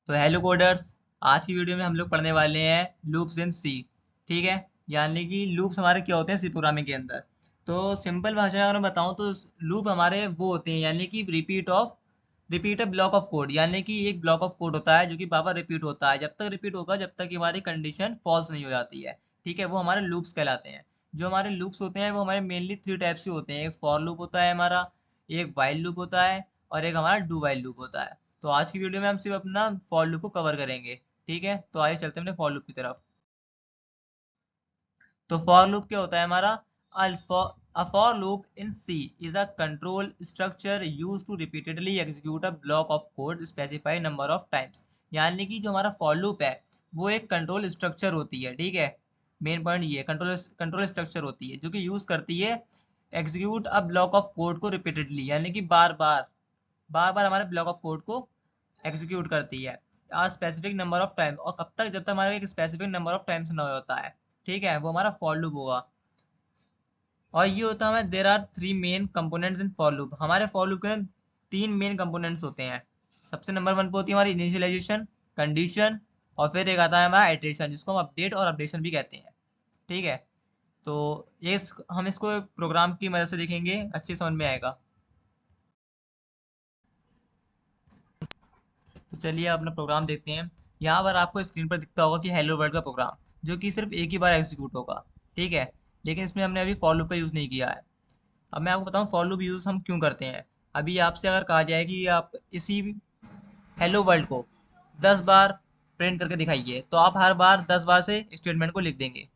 तो hello coders. आज की वीडियो में हम लोग पढ़ने वाले हैं लूप्स इन सी। ठीक है। यानी कि लूप्स हमारे क्या होते हैं सी प्रोग्रामिंग के अंदर। तो सिंपल भाषा में अगर मैं बताऊं तो लूप हमारे वो होते हैं यानी कि repeat a block of code. यानी कि एक ब्लॉक ऑफ कोड होता है जो कि बार बार रिपीट होता है, जब तक रिपीट होगा जब तक कि हमारी कंडीशन फॉल्स नहीं हो जाती है। ठीक है, वो हमारे लूप्स कहलाते हैं। जो हमारे लूप्स होते हैं वो हमारे मेनली थ्री टाइप्स के होते हैं। एक फॉर लूप होता है हमारा, एक वाइल लूप होता है, और एक हमारा डू वाइल लूप होता है। तो आज की वीडियो में हम सिर्फ अपना फॉर लूप को कवर करेंगे। ठीक है, तो आइए चलते हैं अपने फॉर लूप की तरफ। तो फॉर लूप क्या होता है हमारा? A for loop in C is a control structure used to repeatedly execute a block of code specified number of times। यानी कि जो हमारा फॉर लूप है वो एक कंट्रोल स्ट्रक्चर होती है। ठीक है, मेन पॉइंट ये कंट्रोल स्ट्रक्चर होती है जो कि यूज करती है execute a block of code को रिपीटेडली, यानी कि बार बार हमारे ब्लॉक ऑफ कोड को एग्जीक्यूट करती है आ स्पेसिफिक नंबर ऑफ टाइम। और कब तक? जब तक हमारा एक स्पेसिफिक नंबर ऑफ टाइम्स ना होता है। ठीक है, वो हमारा फॉर लूप होगा। और ये होता है there are three main components in for loop. हमारे फॉर लूप के तीन मेन कंपोनेंट्स होते हैं। सबसे नंबर वन पे होती है हमारी इनिशियलाइजेशन, कंडीशन, और फिर एक आता है हमारा इटरेशन जिसको हम अपडेट और अपडेशन भी कहते हैं। ठीक है, तो हम इसको प्रोग्राम की मदद से देखेंगे, अच्छे समझ में आएगा। तो चलिए अपना प्रोग्राम देखते हैं। यहाँ पर आपको स्क्रीन पर दिखता होगा कि हेलो वर्ल्ड का प्रोग्राम, जो कि सिर्फ एक ही बार एग्जीक्यूट होगा। ठीक है, लेकिन इसमें हमने अभी फॉर लूप का यूज़ नहीं किया है। अब मैं आपको बताऊँ फॉर लूप यूज़ हम क्यों करते हैं। अभी आपसे अगर कहा जाए कि आप इसी हेलो वर्ल्ड को 10 बार प्रिंट करके दिखाइए, तो आप हर बार 10 बार से स्टेटमेंट को लिख देंगे।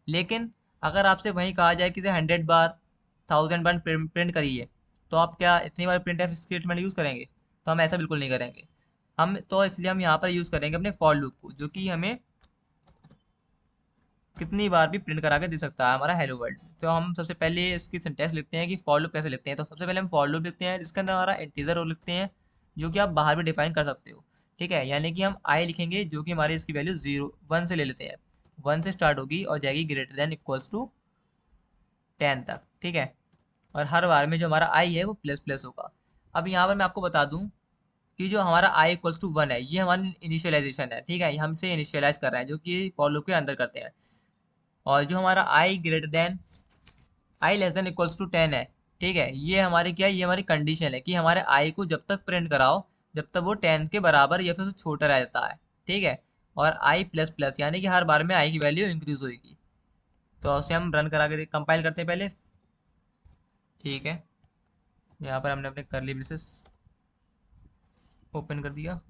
लेकिन अगर आपसे वहीं कहा जाए कि 100 बार, 1000 बार प्रिंट करिए, तो आप क्या इतनी बार प्रिंट एफ स्टेटमेंट यूज़ करेंगे? तो हम ऐसा बिल्कुल नहीं करेंगे। हम तो इसलिए हम यहाँ पर यूज़ करेंगे अपने फॉर लूप को, जो कि हमें कितनी बार भी प्रिंट करा के दे सकता है हमारा हेलो वर्ल्ड। तो हम सबसे पहले इसकी सिंटेक्स लिखते हैं कि फॉर लूप कैसे लिखते हैं। तो सबसे पहले हम फॉर लूप लिखते हैं जिसके अंदर हमारा इंटीजर लिखते हैं, जो कि आप बाहर भी डिफाइन कर सकते हो। ठीक है, यानी कि हम आई लिखेंगे जो कि हमारी इसकी वैल्यू 1 से ले लेते हैं। 1 से स्टार्ट होगी और जाएगी ग्रेटर देन इक्वल्स टू 10 तक। ठीक है, और हर बार में जो हमारा आई है वो प्लस प्लस होगा। अब यहाँ पर मैं आपको बता दूं कि जो हमारा आई इक्वल्स टू 1 है ये हमारी इनिशियलाइजेशन है। ठीक है, ये हमसे इनिशियलाइज कर रहे हैं जो कि फॉर लूप के अंदर करते हैं। और जो हमारा आई लेस देन इक्वल्स टू 10 है, ठीक है, ये हमारी क्या है, ये हमारी कंडीशन है कि हमारे आई को जब तक प्रिंट कराओ जब तक वो 10 के बराबर या फिर उससे छोटा रहता है। ठीक है, और आई प्लस प्लस यानी कि हर बार में आई की वैल्यू इंक्रीज होगी। तो उसे हम रन करा के कंपाइल करते हैं पहले। ठीक है, यहाँ पर हमने अपने करली ब्रेसेस ओपन कर दिया।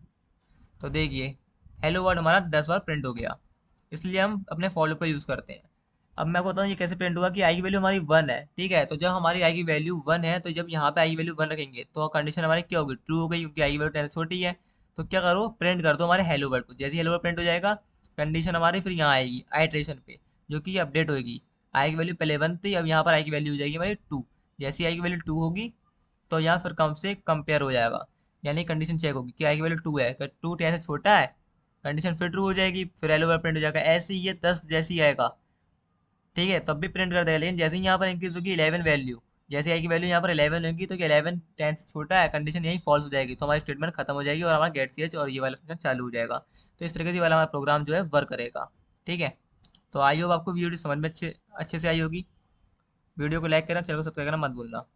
तो देखिए हेलो वर्ड हमारा 10 बार प्रिंट हो गया। इसलिए हम अपने फॉर लूप का यूज़ करते हैं। अब मैं बताऊँ ये कैसे प्रिंट हुआ कि आई की वैल्यू हमारी 1 है। ठीक है, तो जब हमारी आई की वैल्यू 1 है तो जब यहाँ पे आई की वैल्यू 1 रखेंगे तो कंडीशन हमारी क्या होगी? ट्रू हो गई, क्योंकि आई की वैल्यू 10 से छोटी है। तो क्या करो, प्रिंट कर दो हमारे हेलो वर्ड को। जैसे ही हेलो वर्ड प्रिंट हो जाएगा कंडीशन हमारी फिर यहाँ आएगी आइट्रेशन पे, जो कि अपडेट होगी। आई की वैल्यू पहले 1 थी, अब यहाँ पर आई की वैल्यू हो जाएगी हमारी 2। जैसी आई की वैल्यू 2 होगी तो यहाँ फिर कम से कंपेयर हो जाएगा, यानी कंडीशन चेक होगी कि आई की वैल्यू 2 है, अगर 2 10 से छोटा है कंडीशन फिर ट्रू हो जाएगी, फिर एलो बार प्रिंट हो जाएगा। ऐसे ही ये 10 जैसे ही आएगा, ठीक है, तब भी प्रिंट कर देगा। लेकिन जैसे ही यहाँ पर इंक्रीज होगी 11 वैल्यू, जैसे आई की वैल्यू यहाँ पर 11 होगी तो 11 10 से छोटा है, कंडीशन यही फॉल्स हो जाएगी, तो हमारी स्टेटमेंट खत्म हो जाएगी और हमारा गेट सी एच और ये वाला फंक्शन चालू हो जाएगा। तो इस तरीके से वाला हमारा प्रोग्राम जो है वर्क करेगा। ठीक है, तो आई होप आपको वीडियो समझ में अच्छे अच्छे से आई होगी। वीडियो को लाइक करना, चैनल को सब्सक्राइब करना मत भूलना।